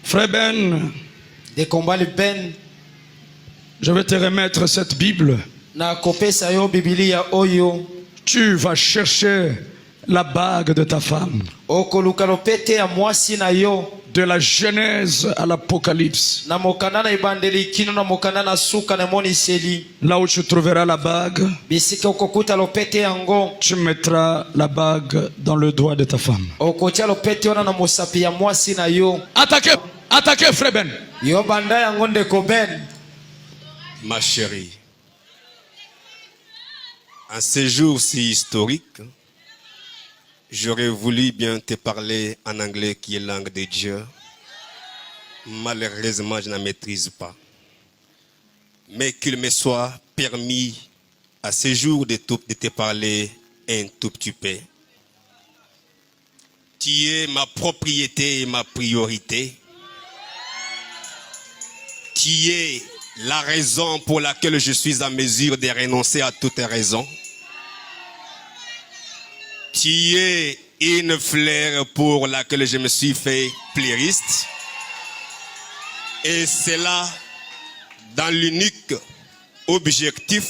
Frère Ben, de combat le Ben. Je vais te remettre cette Bible. Na kopesa yo Biblia oyo. Tu vas chercher la bague de ta femme. Okoluka lopete ya mwasi na yo. De la Genèse à l'Apocalypse. Na mokanda na ibandeli kino na mokanda na suka na moniseli. Là où tu trouveras la bague, bisika okokuta lopete yango. Tu mettras la bague dans le doigt de ta femme. Okotia lopete ona na mosapi ya mwasi na yo. Attaquez, attaquez frère Ben. Yo banda yango ndeko Ben. Ma chérie, en ces jours si historiques, j'aurais voulu bien te parler en anglais qui est langue de Dieu. Malheureusement, je ne maîtrise pas. Mais qu'il me soit permis à ce jour de te parler un tout petit peu. Tu es ma propriété et ma priorité. Tu es la raison pour laquelle je suis en mesure de renoncer à toute raison. Tu es une fleur pour laquelle je me suis fait fleuriste. Et c'est là, dans l'unique objectif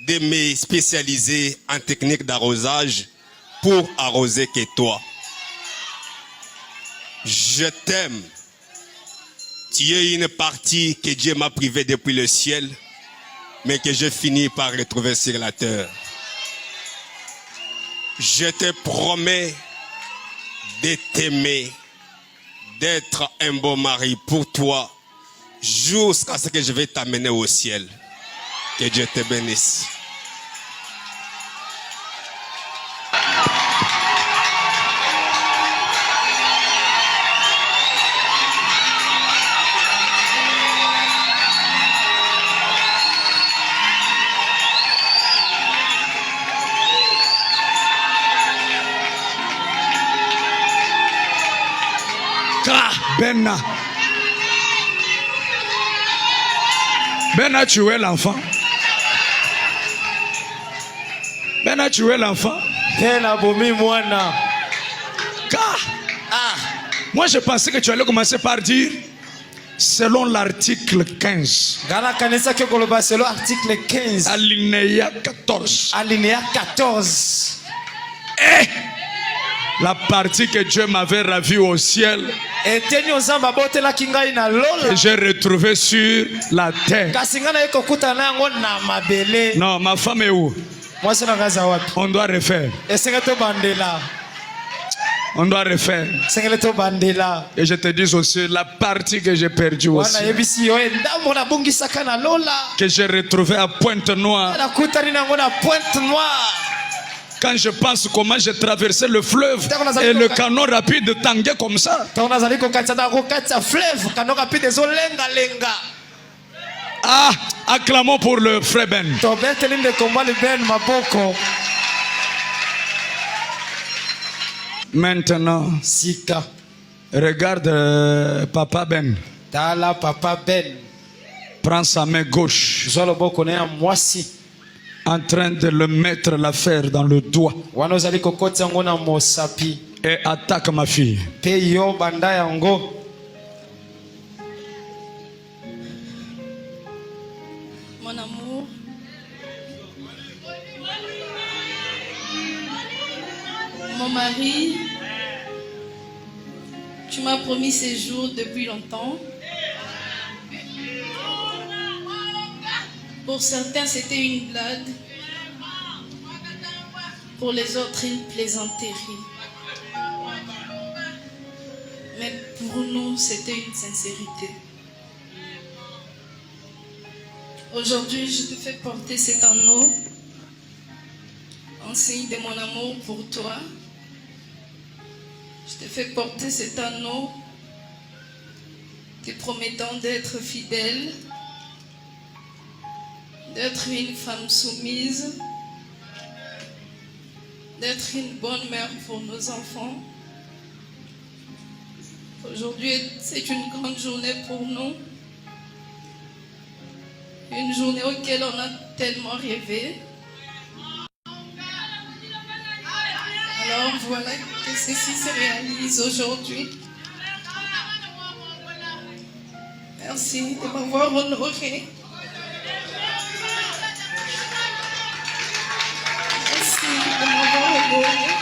de me spécialiser en technique d'arrosage pour arroser que toi. Je t'aime. Tu es une partie que Dieu m'a privée depuis le ciel, mais que je finis par retrouver sur la terre. Je te promets de t'aimer, d'être un beau mari pour toi, jusqu'à ce que je vais t'amener au ciel. Que Dieu te bénisse. Ben a tué l'enfant. Ben a tué l'enfant. Ben a bomi mwana. Moi je pensais que tu allais commencer par dire selon l'article 15. Selon l'article 15. Alinéa 14. Alinéa 14. Et la partie que Dieu m'avait ravie au ciel, que j'ai retrouvé sur la terre. Non, ma femme est où? On doit refaire. On doit refaire. Et je te dis aussi la partie que j'ai perdue aussi, que j'ai retrouvée à Pointe-Noire. Quand je pense comment j'ai traversé le fleuve et le canot rapide tanguait comme ça. Ah, acclamons pour le frère Ben. Maintenant, regarde Papa Ben. Prends sa main gauche, en train de le mettre l'affaire dans le doigt, et attaque ma fille. Mon amour, mon mari, tu m'as promis ces jours depuis longtemps. Pour certains, c'était une blague. Pour les autres, une plaisanterie. Mais pour nous, c'était une sincérité. Aujourd'hui, je te fais porter cet anneau en signe de mon amour pour toi. Je te fais porter cet anneau te promettant d'être fidèle, d'être une femme soumise, d'être une bonne mère pour nos enfants. Aujourd'hui, c'est une grande journée pour nous. Une journée auquel on a tellement rêvé. Alors voilà que que ceci se réalise aujourd'hui. Merci de m'avoir honoré. Merci de m'avoir honoré.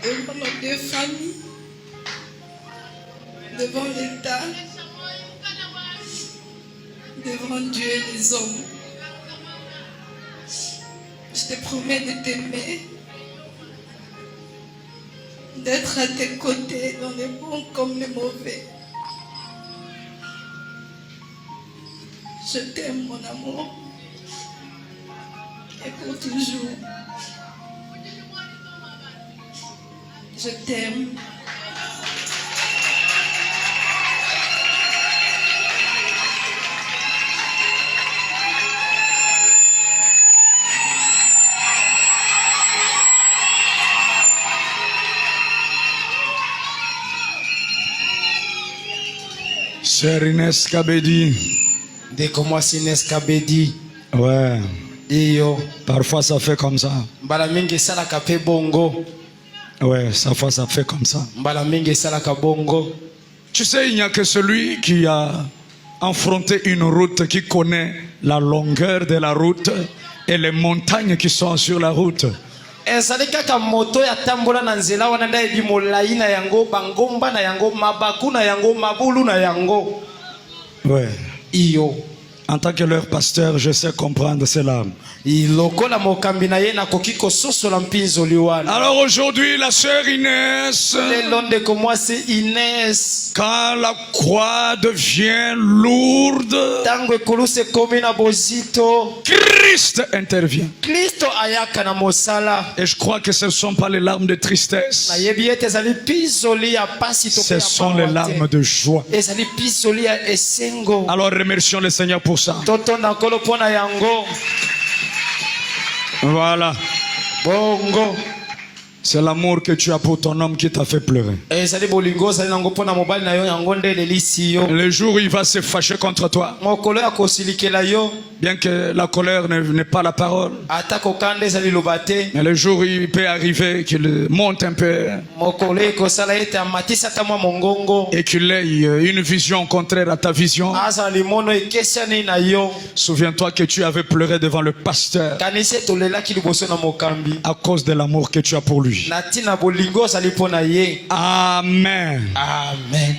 Devant nos deux familles, devant l'État, devant Dieu et les hommes. Je te promets de t'aimer, d'être à tes côtés dans les bons comme les mauvais. Je t'aime, mon amour, et pour toujours. Je t'aime. Sœur Inès Kabedi. Dès que moi c'est Inès Kabedi. Ouais. Iyo. Parfois ça fait comme ça. Mbala mingi sala kape bongo. Ouais, parfois ça fait comme ça. Mbala mingi sala ka bongo. Tu sais, il n'y a que celui qui a affronté une route, qui connaît la longueur de la route et les montagnes qui sont sur la route. Ezali kaka moto ya tambola na nzela wana nda ebi molai na yango bangomba na yango mabaku na yango mabulu na yango. Ouais. Iyo. En tant que leur pasteur, je sais comprendre cela. Alors aujourd'hui, la sœur Inès, quand la croix devient lourde, Christ intervient. Et je crois que ce ne sont pas les larmes de tristesse, ce sont les larmes de joie. Alors remercions le Seigneur pour ça. Voilà. Bongo. C'est l'amour que tu as pour ton homme qui t'a fait pleurer. Le jour où il va se fâcher contre toi, bien que la colère n'est pas la parole, mais le jour où il peut arriver qu'il monte un peu et qu'il ait une vision contraire à ta vision, souviens-toi que tu avais pleuré devant le pasteur à cause de l'amour que tu as pour lui. Amen. Amen.